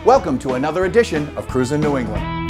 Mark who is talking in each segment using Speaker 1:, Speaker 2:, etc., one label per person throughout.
Speaker 1: Welcome to another edition of Cruisin' New England.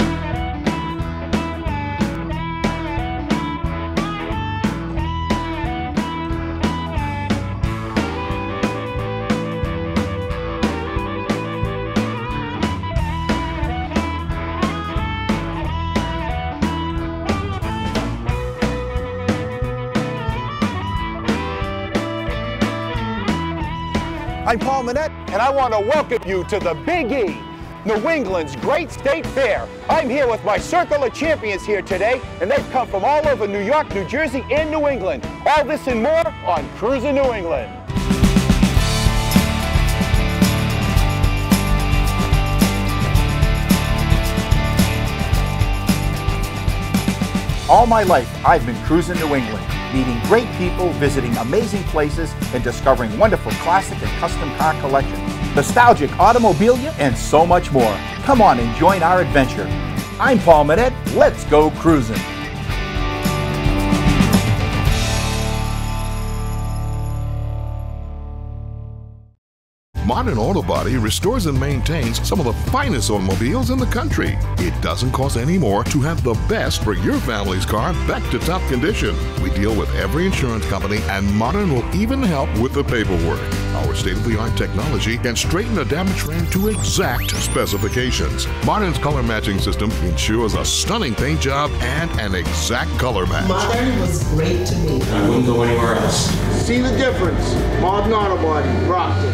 Speaker 2: I'm Paul Manette, and I want to welcome you to the Big E, New England's great state fair. I'm here with my Circle of Champions here today, and they've come from all over New York, New Jersey, and New England. All this and more on Cruisin' New England.
Speaker 1: All my life, I've been cruising New England, meeting great people, visiting amazing places, and discovering wonderful classic and custom car collections, nostalgic automobilia, and so much more. Come on and join our adventure. I'm Paul Manette. Let's go cruising.
Speaker 3: Modern Auto Body restores and maintains some of the finest automobiles in the country. It doesn't cost any more to have the best bring your family's car back to top condition. We deal with every insurance company, and Modern will even help with the paperwork. Our state-of-the-art technology can straighten a damaged frame to exact specifications. Modern's color matching system ensures a stunning paint job and an exact color match.
Speaker 4: Modern was great to me.
Speaker 5: I wouldn't go anywhere else.
Speaker 6: See the difference. Modern Auto Body, Brockton.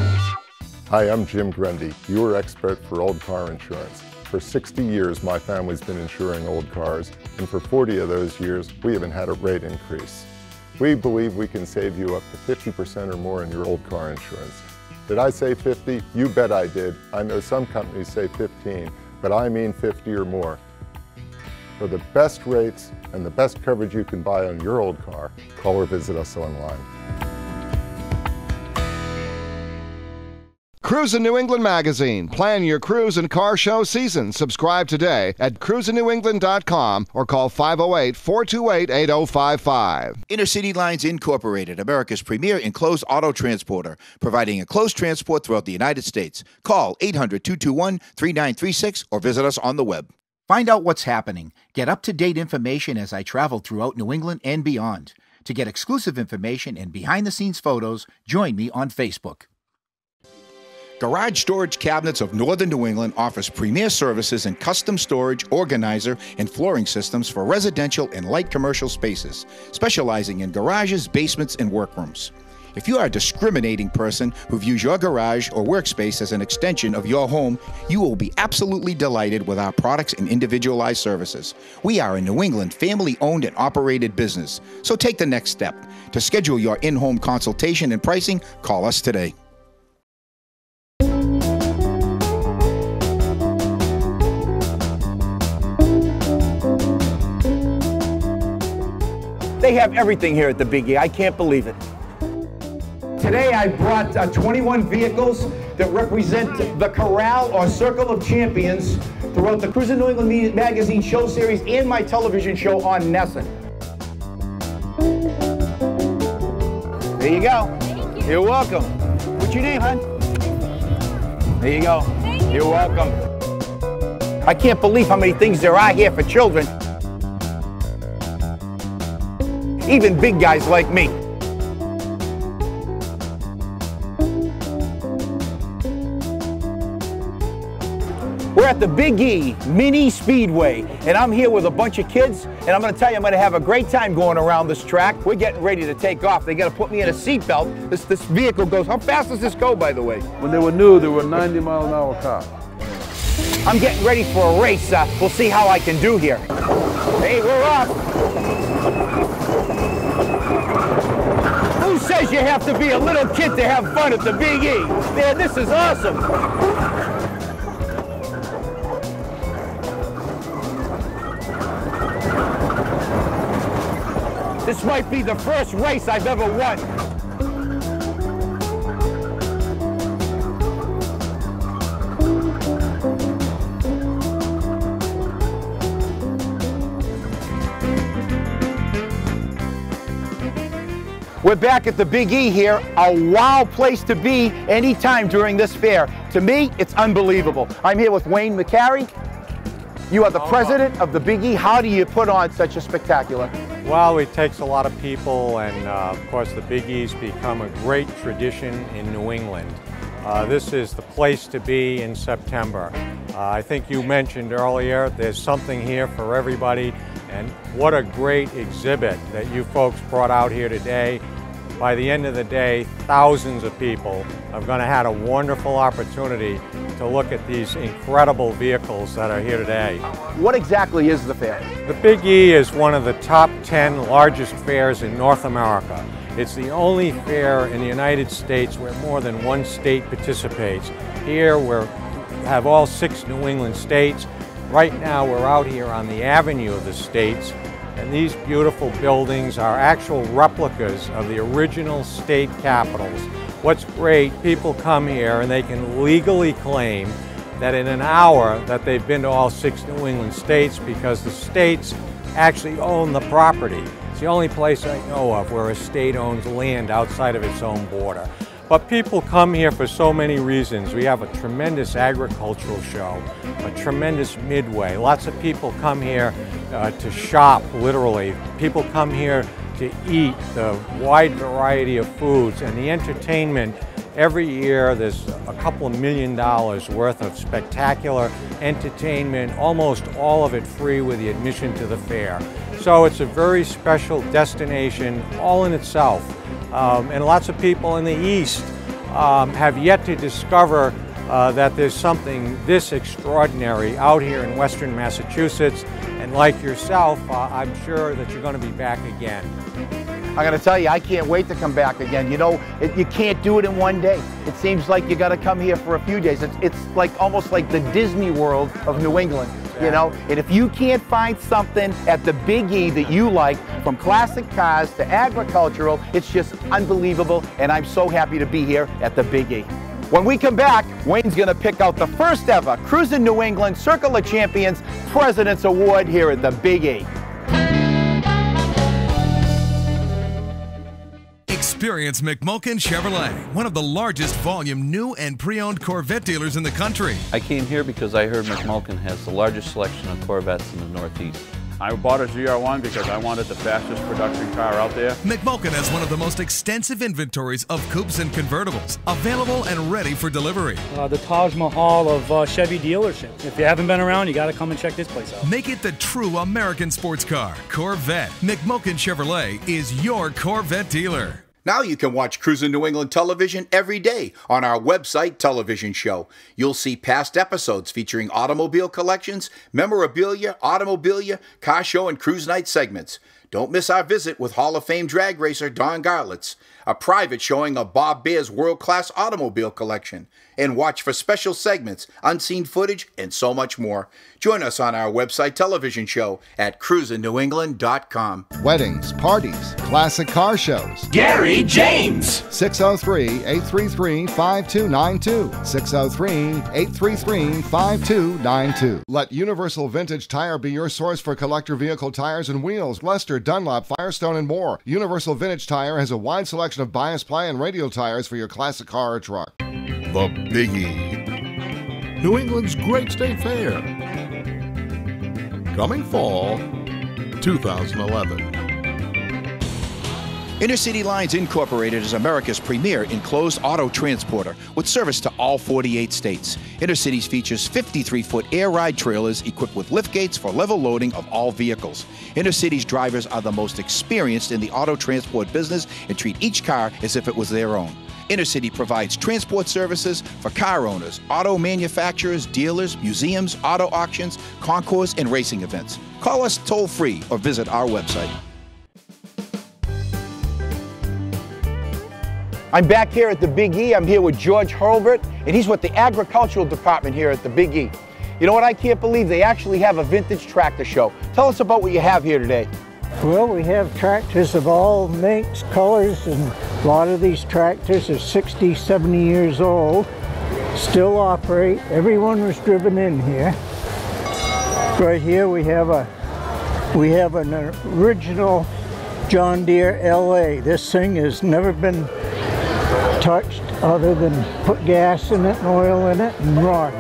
Speaker 7: Hi, I'm Jim Grundy, your expert for old car insurance. For 60 years, my family's been insuring old cars, and for 40 of those years, we haven't had a rate increase. We believe we can save you up to 50% or more in your old car insurance. Did I say 50? You bet I did. I know some companies say 15, but I mean 50 or more. For the best rates and the best coverage you can buy on your old car, call or visit us online.
Speaker 8: Cruisin' New England magazine. Plan your cruise and car show season. Subscribe today at cruisingnewengland.com or call 508-428-8055.
Speaker 9: Intercity Lines Incorporated, America's premier enclosed auto transporter, providing enclosed transport throughout the United States. Call 800-221-3936 or visit us on the web.
Speaker 1: Find out what's happening. Get up-to-date information as I travel throughout New England and beyond. To get exclusive information and behind-the-scenes photos, join me on Facebook.
Speaker 9: Garage Storage Cabinets of Northern New England offers premier services in custom storage, organizer, and flooring systems for residential and light commercial spaces, specializing in garages, basements, and workrooms. If you are a discriminating person who views your garage or workspace as an extension of your home, you will be absolutely delighted with our products and individualized services. We are a New England family-owned and operated business, so take the next step. To schedule your in-home consultation and pricing, call us today.
Speaker 2: They have everything here at the Big E. I can't believe it. Today I brought 21 vehicles that represent the Corral or Circle of Champions throughout the Cruisin' New England magazine show series and my television show on Nessun. There you go.
Speaker 10: Thank you.
Speaker 2: You're welcome. What's your name, hon? There you go.
Speaker 10: Thank you.
Speaker 2: You're welcome. I can't believe how many things there are here for children. Even big guys like me. We're at the Big E Mini Speedway, and I'm here with a bunch of kids, and I'm going to tell you, I'm going to have a great time going around this track. We're getting ready to take off. They got to put me in a seatbelt. This vehicle goes, how fast does this go, by the way?
Speaker 6: When they were new, they were 90-mile-an-hour car.
Speaker 2: I'm getting ready for a race. We'll see how I can do here. Hey, we're off. Who says you have to be a little kid to have fun at the Big E? Man, this is awesome. This might be the first race I've ever won. We're back at the Big E here, a wow place to be anytime during this fair.
Speaker 1: To me, it's unbelievable. I'm here with Wayne McCary. You are the president of the Big E. How do you put on such a spectacular?
Speaker 5: Well, it takes a lot of people, and of course the Big E's become a great tradition in New England. This is the place to be in September. I think you mentioned earlier, there's something here for everybody, and what a great exhibit that you folks brought out here today. By the end of the day, thousands of people are going to have a wonderful opportunity to look at these incredible vehicles that are here today.
Speaker 1: What exactly is the fair?
Speaker 5: The Big E is one of the top 10 largest fairs in North America. It's the only fair in the United States where more than one state participates. Here we have all 6 New England states. Right now we're out here on the avenue of the states, and these beautiful buildings are actual replicas of the original state capitals. What's great, people come here and they can legally claim that in an hour that they've been to all 6 New England states, because the states actually own the property. It's the only place I know of where a state owns land outside of its own border. But people come here for so many reasons. We have a tremendous agricultural show, a tremendous midway. Lots of people come here to shop, literally. People come here to eat the wide variety of foods, and the entertainment. Every year there's a couple of $1 million worth of spectacular entertainment, almost all of it free with the admission to the fair. So it's a very special destination all in itself. And lots of people in the East have yet to discover that there's something this extraordinary out here in Western Massachusetts. And like yourself, I'm sure that you're going to be back again.
Speaker 1: I'm going to tell you, I can't wait to come back again. You know, you can't do it in one day. It seems like you got to come here for a few days. It's like almost like the Disney World of New England, you know? And if you can't find something at the Big E that you like, from classic cars to agricultural, it's just unbelievable. And I'm so happy to be here at the Big E. When we come back, Wayne's going to pick out the first ever Cruisin' New England Circle of Champions President's Award here at the Big E.
Speaker 10: Experience McMulkin Chevrolet, one of the largest volume new and pre-owned Corvette dealers in the country.
Speaker 11: I came here because I heard McMulkin has the largest selection of Corvettes in the Northeast.
Speaker 12: I bought a ZR1 because I wanted the fastest production car out there.
Speaker 10: McMulkin has one of the most extensive inventories of coupes and convertibles, available and ready for delivery.
Speaker 13: The Taj Mahal of Chevy dealerships. If you haven't been around, you got to come and check this place out.
Speaker 10: Make it the true American sports car, Corvette. McMulkin Chevrolet is your Corvette dealer.
Speaker 9: Now you can watch Cruisin' New England television every day on our website television show. You'll see past episodes featuring automobile collections, memorabilia, automobilia, car show, and cruise night segments. Don't miss our visit with Hall of Fame drag racer Don Garlitz, a private showing of Bob Baer's world-class automobile collection, and watch for special segments, unseen footage, and so much more. Join us on our website television show at cruisingNewEngland.com.
Speaker 8: Weddings, parties, classic car shows.
Speaker 14: Gary James.
Speaker 8: 603-833-5292. 603-833-5292. Let Universal Vintage Tire be your source for collector vehicle tires and wheels. Lester, Dunlop, Firestone, and more. Universal Vintage Tire has a wide selection of bias ply and radial tires for your classic car or truck.
Speaker 3: The Big E, New England's great state fair. Coming fall 2011.
Speaker 9: Intercity Lines Incorporated is America's premier enclosed auto transporter with service to all 48 states. Intercities features 53-foot air ride trailers equipped with lift gates for level loading of all vehicles. Intercity's drivers are the most experienced in the auto transport business and treat each car as if it was their own. Intercity provides transport services for car owners, auto manufacturers, dealers, museums, auto auctions, concours, and racing events. Call us toll-free or visit our website.
Speaker 1: I'm back here at the Big E. I'm here with George Hurlbert, and he's with the agricultural department here at the Big E. You know what? I can't believe they actually have a vintage tractor show. Tell us about what you have here today.
Speaker 15: Well, we have tractors of all makes, colors, and a lot of these tractors are 60, 70 years old, still operate. Everyone was driven in here. Right here we have an original John Deere LA. This thing has never been touched other than put gas in it and oil in it and run.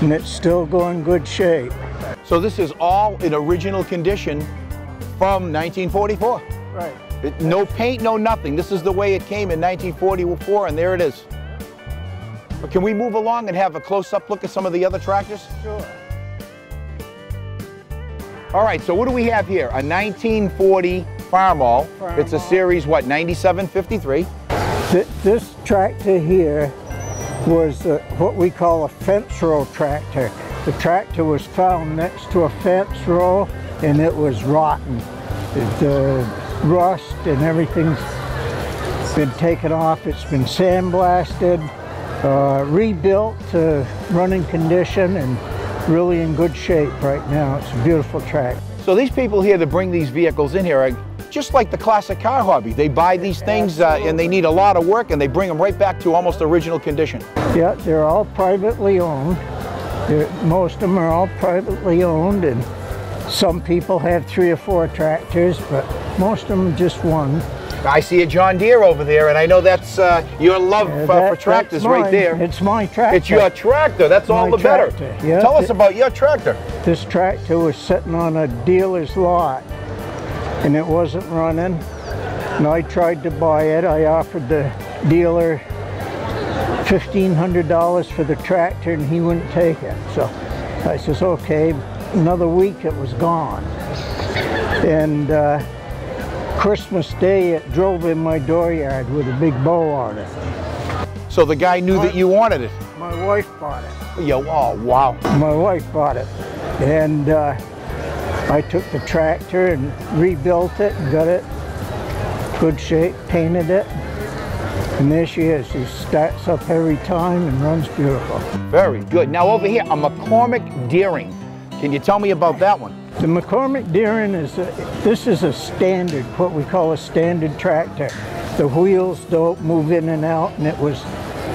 Speaker 15: And it's still going good shape.
Speaker 1: So this is all in original condition from 1944?
Speaker 15: Right.
Speaker 1: No paint, no nothing. This is the way it came in 1944, and there it is. But can we move along and have a close-up look at some of the other tractors?
Speaker 15: Sure.
Speaker 1: All right, so what do we have here? A 1940 Farmall. It's a series, what, 9753?
Speaker 15: This tractor here was what we call a fence row tractor. The tractor was found next to a fence row, and it was rotten. The rust and everything's been taken off. It's been sandblasted, rebuilt to running condition, and really in good shape right now. It's a beautiful tractor.
Speaker 1: So these people here that bring these vehicles in here are just like the classic car hobby. They buy these things and they need a lot of work, and they bring them right back to almost original condition.
Speaker 15: Yeah, they're all privately owned. Most of them are all privately owned, and some people have 3 or 4 tractors, but most of them just one.
Speaker 1: I see a John Deere over there, and I know that's your love for tractors right there.
Speaker 15: It's my tractor.
Speaker 1: It's your tractor. That's all the better.
Speaker 15: Yeah.
Speaker 1: Tell us about your tractor.
Speaker 15: This tractor was sitting on a dealer's lot, and it wasn't running. And I tried to buy it. I offered the dealer $1,500 for the tractor, and he wouldn't take it. So I says, okay. Another week it was gone. And Christmas Day it drove in my dooryard with a big bow on it.
Speaker 1: So the guy knew that you wanted it?
Speaker 15: My wife bought it.
Speaker 1: Yeah, oh, wow.
Speaker 15: My wife bought it. And I took the tractor and rebuilt it and got it good shape, painted it. And there she is. She starts up every time and runs beautiful.
Speaker 1: Very good. Now over here, a McCormick Deering. Can you tell me about that one?
Speaker 15: The McCormick Deering this is a standard, what we call a standard tractor. The wheels don't move in and out, and it was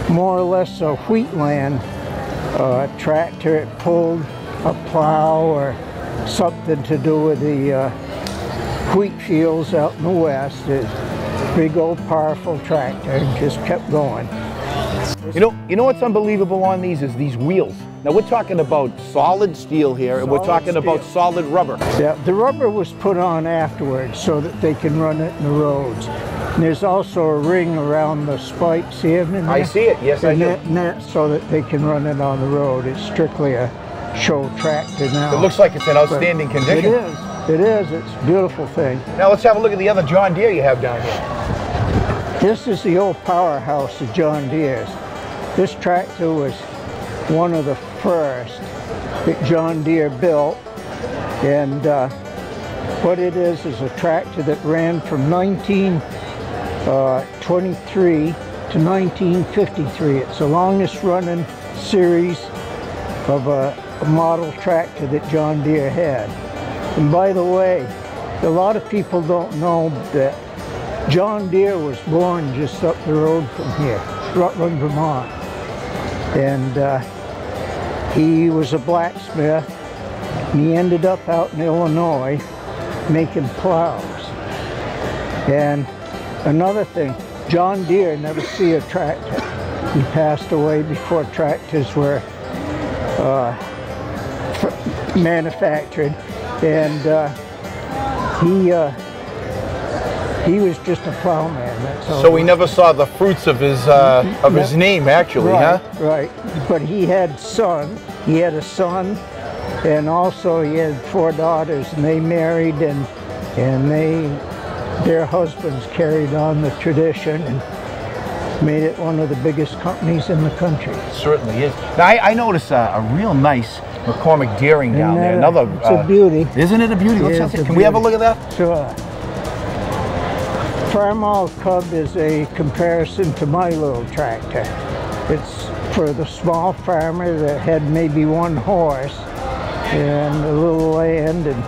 Speaker 15: more or less a wheatland tractor. It pulled a plow or something to do with the wheat fields out in the west. It's a big old powerful tractor, and just kept going.
Speaker 1: You know what's unbelievable on these is these wheels. Now we're talking about solid steel here, and we're talking about solid rubber.
Speaker 15: Yeah, the rubber was put on afterwards so that they can run it in the roads. And there's also a ring around the spikes here.
Speaker 1: I see it, yes I do.
Speaker 15: And that's so that they can run it on the road. It's strictly a show tractor now.
Speaker 1: It looks like it's in outstanding condition.
Speaker 15: It is. It is. It's a beautiful thing.
Speaker 1: Now let's have a look at the other John Deere you have down here.
Speaker 15: This is the old powerhouse of John Deere's. This tractor was one of the first that John Deere built, and what it is a tractor that ran from 1923 to 1953. It's the longest running series of a model tractor that John Deere had. And by the way, a lot of people don't know that John Deere was born just up the road from here, Rutland, Vermont. And he was a blacksmith, and he ended up out in Illinois making plows. And another thing, John Deere never see a tractor. He passed away before tractors were manufactured, and he was just a plowman. That's all.
Speaker 1: So we never saw the fruits of his name, actually,
Speaker 15: right,
Speaker 1: huh?
Speaker 15: Right. But he had son. He had a son, and also he had 4 daughters, and they married, and their husbands carried on the tradition and made it one of the biggest companies in the country.
Speaker 1: It certainly is. Now I noticed a real nice McCormick Deering down there.
Speaker 15: It's a beauty.
Speaker 1: Isn't it a beauty? Can we have a look at that?
Speaker 15: Sure. Farmall Cub is a comparison to my little tractor. It's for the small farmer that had maybe 1 horse and a little land, and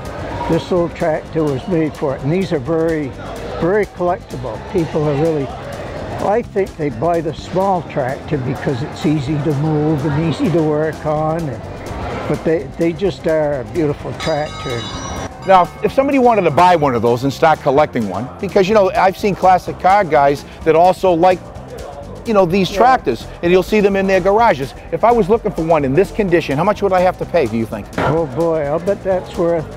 Speaker 15: this little tractor was made for it. And these are very, very collectible. People are really, I think they buy the small tractor because it's easy to move and easy to work on, but they just are a beautiful tractor.
Speaker 1: Now, if somebody wanted to buy one of those and start collecting one, because, you know, I've seen classic car guys that also like you know, these tractors, and you'll see them in their garages. If I was looking for one in this condition, how much would I have to pay, do you think?
Speaker 15: Oh boy, I'll bet that's worth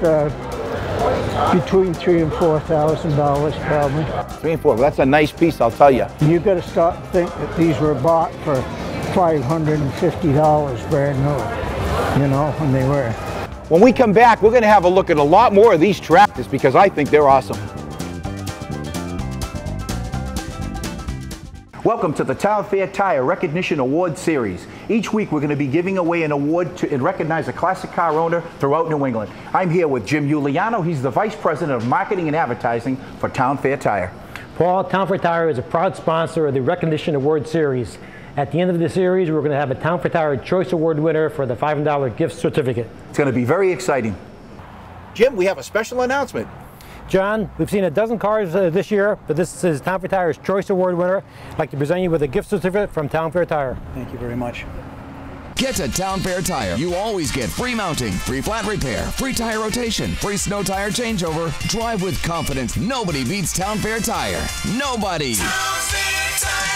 Speaker 15: between $3,000 and $4,000 probably.
Speaker 1: 3 and 4, well, that's a nice piece, I'll tell you.
Speaker 15: You got to stop and think that these were bought for $550 brand new, you know, when they were.
Speaker 1: When we come back, we're going to have a look at a lot more of these tractors because I think they're awesome. Welcome to the Town Fair Tire Recognition Award Series. Each week we're going to be giving away an award to and recognize a classic car owner throughout New England. I'm here with Jim Giuliano. He's the Vice President of Marketing and Advertising for Town Fair Tire.
Speaker 14: Paul, Town Fair Tire is a proud sponsor of the Recognition Award Series. At the end of the series, we're going to have a Town Fair Tire Choice Award winner for the $500 gift certificate.
Speaker 1: It's going to be very exciting. Jim, we have a special announcement.
Speaker 14: John, we've seen a dozen cars this year, but this is Town Fair Tire's Choice Award winner. I'd like to present you with a gift certificate from Town Fair Tire.
Speaker 13: Thank you very much.
Speaker 16: Get to Town Fair Tire. You always get free mounting, free flat repair, free tire rotation, free snow tire changeover. Drive with confidence. Nobody beats Town Fair Tire. Nobody. Town Fair Tire.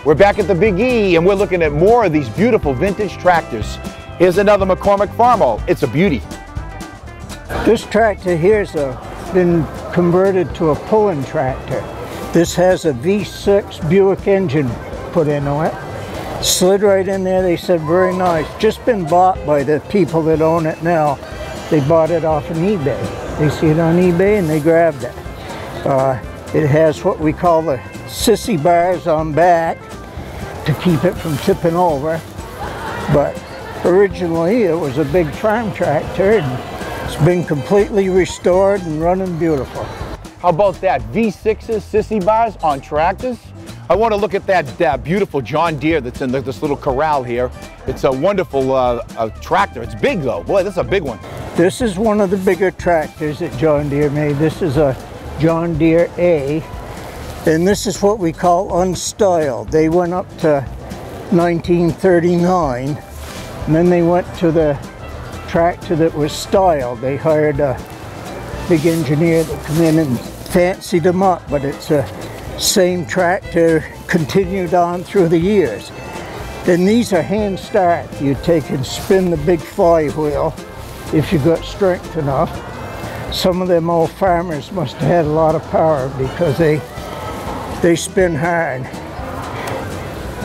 Speaker 1: We're back at the Big E and we're looking at more of these beautiful vintage tractors. Here's another McCormick Farmall. It's a beauty.
Speaker 15: This tractor here's been converted to a pulling tractor. This has a V6 Buick engine put into it. Slid right in there, they said very nice. Just been bought by the people that own it now. They bought it off of eBay. They see it on eBay and they grabbed it. It has what we call the sissy bars on back to keep it from tipping over. But originally it was a big farm tractor and it's been completely restored and running beautiful.
Speaker 1: How about that? V6s, sissy bars on tractors? I want to look at that beautiful John Deere that's in this little corral here. It's a wonderful tractor. It's big though. Boy, this is a big one.
Speaker 15: This is one of the bigger tractors that John Deere made. This is a John Deere A. And this is what we call unstyled. They went up to 1939 and then they went to the tractor that was styled. They hired a big engineer to come in and fancied them up, but it's a same tractor continued on through the years. Then these are hand start. You take and spin the big flywheel if you've got strength enough. Some of them old farmers must have had a lot of power because they spin hard.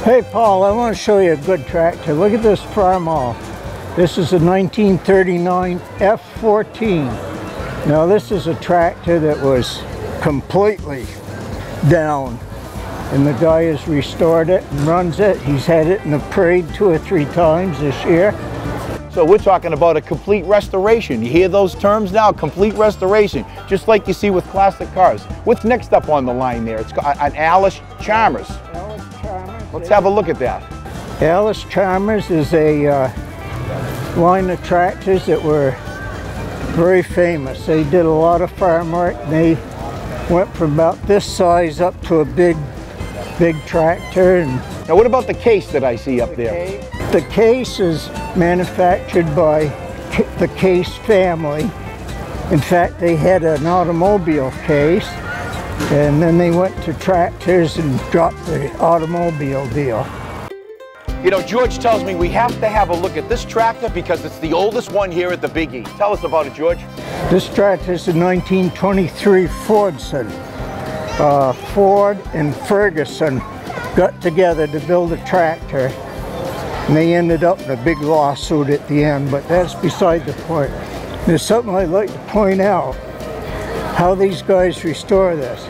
Speaker 15: Hey Paul, I want to show you a good tractor. Look at this Farmall. This is a 1939 F14. Now this is a tractor that was completely down and the guy has restored it and runs it. He's had it in the parade 2 or 3 times this year.
Speaker 1: So we're talking about a complete restoration. You hear those terms now? Complete restoration, just like you see with classic cars. What's next up on the line there? It's got an Alice Chalmers.
Speaker 15: Alice Chalmers.
Speaker 2: Let's have a look at that.
Speaker 15: Alice Chalmers is a line of tractors that were very famous. They did a lot of farm work. They went from about this size up to a big tractor. And
Speaker 2: now what about the case that I see up there?
Speaker 15: The case is manufactured by the Case family. In fact, they had an automobile case, and then they went to tractors and dropped the automobile deal.
Speaker 2: You know, George tells me we have to have a look at this tractor because it's the oldest one here at the Big E. Tell us about it, George.
Speaker 15: This tractor is a 1923 Fordson. Ford and Ferguson got together to build a tractor, and they ended up in a big lawsuit at the end, but that's beside the point. There's something I'd like to point out, how these guys restore this.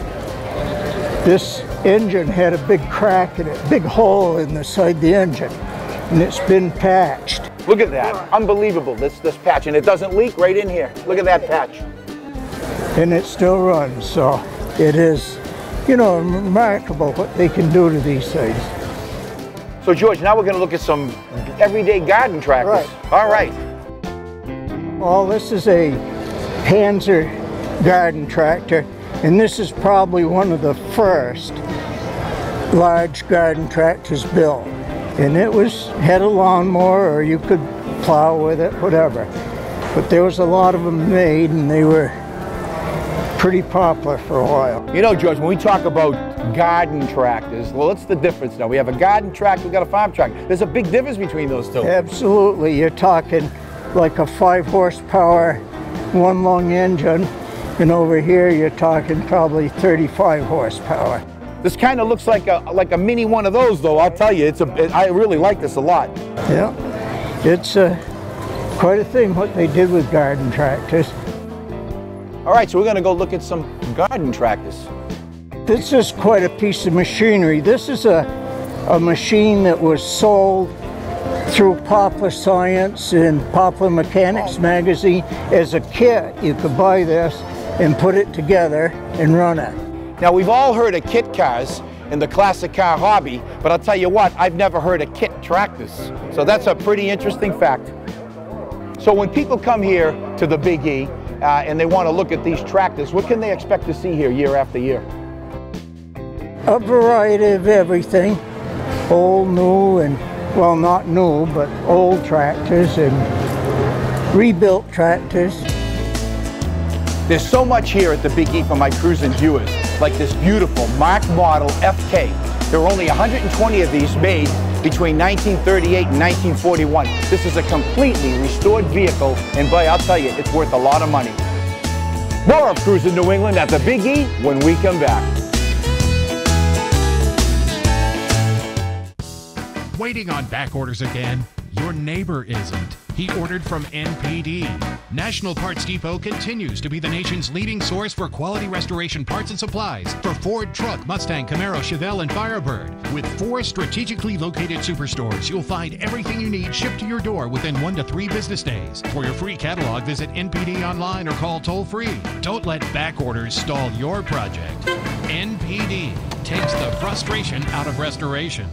Speaker 15: This engine had a big crack in it, big hole in the side of the engine, and it's been patched.
Speaker 2: Look at that, unbelievable, this patch, and it doesn't leak right in here. Look at that patch.
Speaker 15: And it still runs, so it is, you know, remarkable what they can do to these things.
Speaker 2: So George, now we're going to look at some everyday garden tractors.
Speaker 15: Right.
Speaker 2: All right.
Speaker 15: Well, this is a Panzer garden tractor, and this is probably one of the first large garden tractors built. And it had a lawnmower, or you could plow with it, whatever. But there was a lot of them made, and they were pretty popular for a while.
Speaker 2: You know, George, when we talk about garden tractors, well, what's the difference now? We have a garden tractor, we've got a farm tractor. There's a big difference between those two.
Speaker 15: Absolutely. You're talking like a 5 horsepower, one lung engine, and over here you're talking probably 35 horsepower.
Speaker 2: This kind of looks like a mini one of those, though. I'll tell you, I really like this a lot.
Speaker 15: Yeah, it's quite a thing what they did with garden tractors.
Speaker 2: All right, so we're going to go look at some garden tractors.
Speaker 15: This is quite a piece of machinery. This is a machine that was sold through Popular Science and Popular Mechanics magazine as a kit. You could buy this and put it together and run it.
Speaker 2: Now, we've all heard of kit cars in the classic car hobby, but I'll tell you what, I've never heard of kit tractors. So that's a pretty interesting fact. So when people come here to the Big E and they want to look at these tractors, what can they expect to see here year after year?
Speaker 15: A variety of everything, old, new, and, well, not new, but old tractors and rebuilt tractors.
Speaker 2: There's so much here at the Big E for my Cruisin viewers, like this beautiful Mark Model FK. There are only 120 of these made between 1938 and 1941. This is a completely restored vehicle, and boy, I'll tell you, it's worth a lot of money. More of Cruisin' New England at the Big E when we come back.
Speaker 17: Waiting on back orders again? Your neighbor isn't. He ordered from NPD. National Parts Depot continues to be the nation's leading source for quality restoration parts and supplies for Ford Truck, Mustang, Camaro, Chevelle, and Firebird. With 4 strategically located superstores, you'll find everything you need shipped to your door within 1 to 3 business days. For your free catalog, visit NPD online or call toll-free. Don't let back orders stall your project. NPD takes the frustration out of restoration.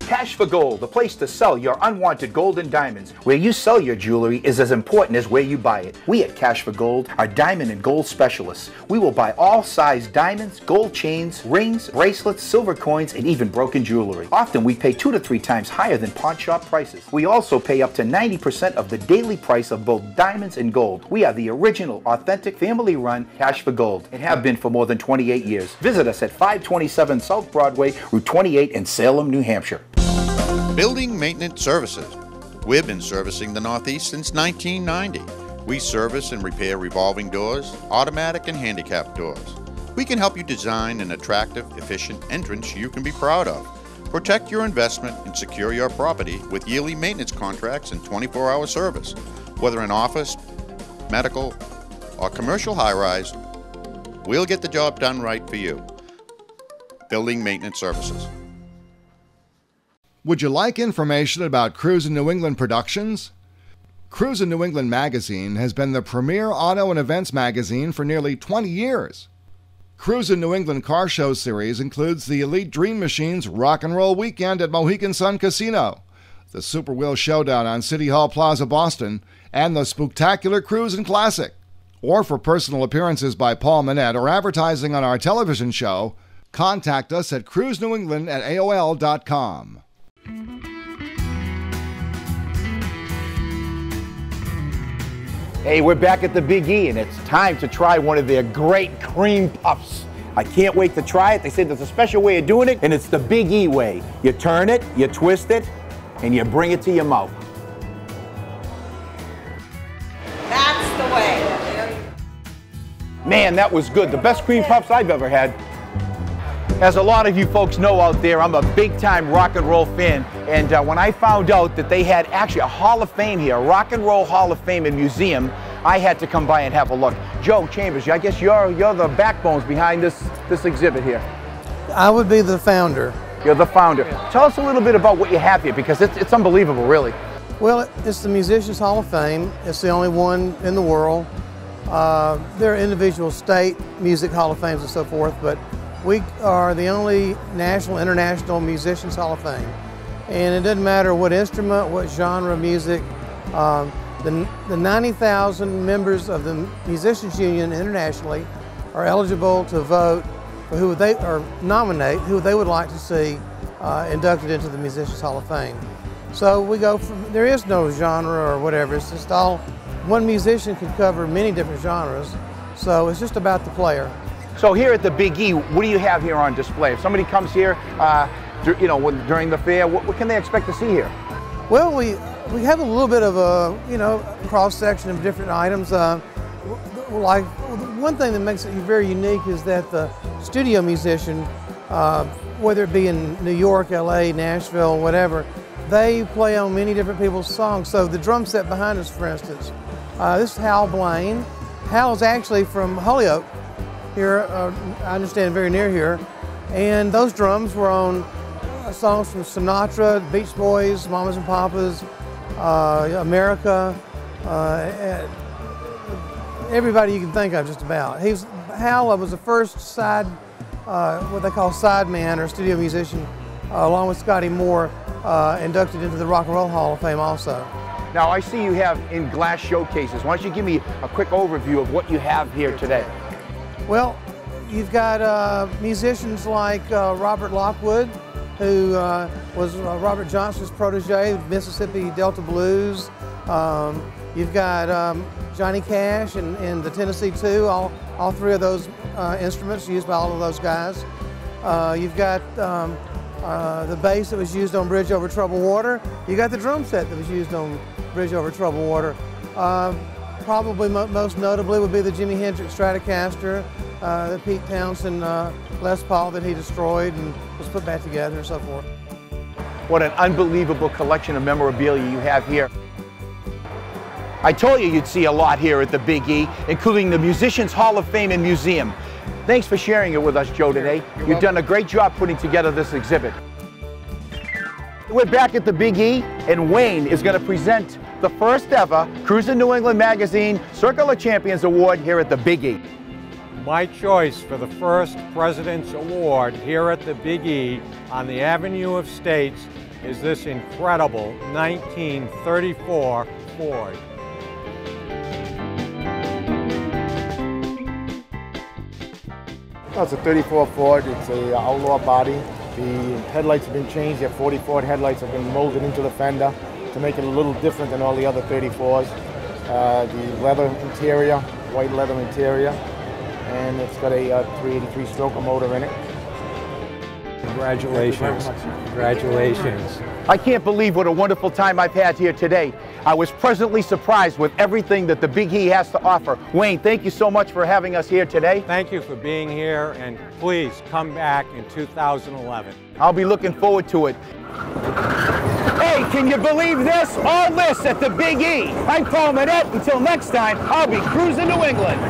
Speaker 1: Cash for Gold, the place to sell your unwanted gold and diamonds. Where you sell your jewelry is as important as where you buy it. We at Cash for Gold are diamond and gold specialists. We will buy all size diamonds, gold chains, rings, bracelets, silver coins, and even broken jewelry. Often we pay 2 to 3 times higher than pawn shop prices. We also pay up to 90% of the daily price of both diamonds and gold. We are the original, authentic, family-run Cash for Gold and have been for more than 28 years. Visit us at 527 South Broadway, Route 28 in Salem, New Hampshire.
Speaker 9: Building Maintenance Services. We've been servicing the Northeast since 1990. We service and repair revolving doors, automatic and handicap doors. We can help you design an attractive, efficient entrance you can be proud of. Protect your investment and secure your property with yearly maintenance contracts and 24-hour service. Whether an office, medical, or commercial high-rise, we'll get the job done right for you. Building Maintenance Services.
Speaker 8: Would you like information about Cruisin' New England Productions? Cruisin' New England magazine has been the premier auto and events magazine for nearly 20 years. Cruisin New England Car Show Series includes the Elite Dream Machines Rock and Roll Weekend at Mohegan Sun Casino, the Super Wheel Showdown on City Hall Plaza, Boston, and the Spooktacular Cruisin Classic. Or for personal appearances by Paul Manette or advertising on our television show, contact us at cruisenewengland@aol.com.
Speaker 1: Hey, we're back at the Big E, and it's time to try one of their great cream puffs. I can't wait to try it. They say there's a special way of doing it, and it's the Big E way. You turn it, you twist it, and you bring it to your mouth.
Speaker 18: That's the way.
Speaker 1: Man, that was good. The best cream puffs I've ever had. As a lot of you folks know out there, I'm a big-time rock and roll fan, and when I found out that they had actually a Hall of Fame here, a Rock and Roll Hall of Fame and Museum, I had to come by and have a look. Joe Chambers, I guess you're the backbones behind this exhibit here.
Speaker 19: I would be the founder.
Speaker 1: You're the founder. Tell us a little bit about what you have here, because it's unbelievable, really.
Speaker 19: Well, it's the Musicians Hall of Fame. It's the only one in the world. There are individual state music Hall of Fames and so forth, but we are the only national, international Musicians Hall of Fame. And it doesn't matter what instrument, what genre of music. The 90,000 members of the Musicians Union internationally are eligible to vote for who they, or nominate who they would like to see inducted into the Musicians Hall of Fame. So we go from, there is no genre or whatever, it's just all, one musician can cover many different genres, so it's just about the player.
Speaker 1: So here at the Big E, what do you have here on display? If somebody comes here, during the fair, what can they expect to see here?
Speaker 19: Well, we have a little bit of a, cross-section of different items. Like, one thing that makes it very unique is that the studio musician, whether it be in New York, LA, Nashville, whatever, they play on many different people's songs. So the drum set behind us, for instance, this is Hal Blaine. Hal is actually from Holyoke, here, I understand very near here, and those drums were on songs from Sinatra, Beach Boys, Mamas and Papas, America, everybody you can think of just about. Hal was the first side, what they call sideman or studio musician, along with Scotty Moore, inducted into the Rock and Roll Hall of Fame also.
Speaker 1: Now I see you have in glass showcases. Why don't you give me a quick overview of what you have here today?
Speaker 19: Well, you've got musicians like Robert Lockwood, who was Robert Johnson's protege, Mississippi Delta Blues. You've got Johnny Cash and the Tennessee Two, all three of those instruments used by all of those guys. You've got the bass that was used on Bridge Over Troubled Water. You got the drum set that was used on Bridge Over Troubled Water. Probably most notably would be the Jimi Hendrix Stratocaster, the Pete Townsend Les Paul that he destroyed and was put back together and so forth.
Speaker 1: What an unbelievable collection of memorabilia you have here. I told you you'd see a lot here at the Big E, including the Musicians Hall of Fame and Museum. Thanks for sharing it with us, Joe, today. You've done a great job putting together this exhibit. We're back at the Big E, and Wayne is going to present the first ever Cruisin New England Magazine Circle of Champions Award here at the Big E.
Speaker 5: My choice for the first President's Award here at the Big E on the Avenue of States is this incredible 1934 Ford.
Speaker 6: Well, it's a 34 Ford. It's a outlaw body. The headlights have been changed. The 40 Ford headlights have been molded into the fender to make it a little different than all the other 34s. The leather interior, white leather interior, and it's got a 383 stroker motor in it.
Speaker 5: Congratulations. Congratulations.
Speaker 1: I can't believe what a wonderful time I've had here today. I was pleasantly surprised with everything that the Big E has to offer. Wayne, thank you so much for having us here today.
Speaker 5: Thank you for being here, and please come back in 2011.
Speaker 1: I'll be looking forward to it. Hey, can you believe this? All this at the Big E. I'm Paul Manette. Until next time, I'll be cruising New England.